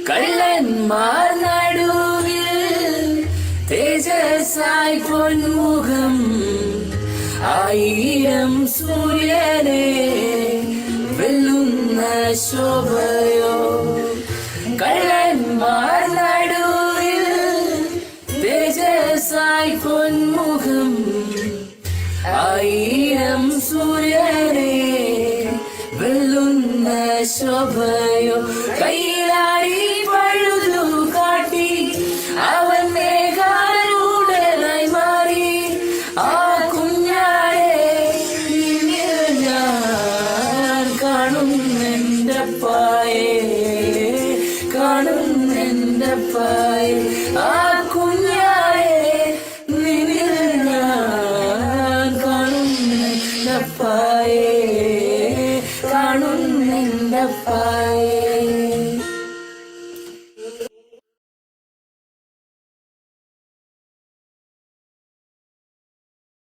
കള്ളന്മാർ നടുവിൽ തേജസ്സായി പൊന്മുഖം, ആയിരം സൂര്യനെ വെല്ലുന്ന ശോഭയോ. കള്ളന്മാർ നടുവിൽ തേജസ്സായി പൊന്മുഖം, ആയിരം സൂര്യനെ വെല്ലുന്ന ശോഭയോ. കൈലാടി പഴുതു കാട്ടി അവൻ മേഘാരൂഢനായി മാറി. ആ കുഞ്ഞാടെ ഞാൻ കാണുന്നെൻ്റപ്പായേ, കാണുന്നെൻ്റപ്പായേ. ആ കുഞ്ഞാടെ നിന്നിൽ ഞാൻ കാണുന്നെൻ്റപ്പായേ, കാണുന്നെൻ്റപ്പായേ.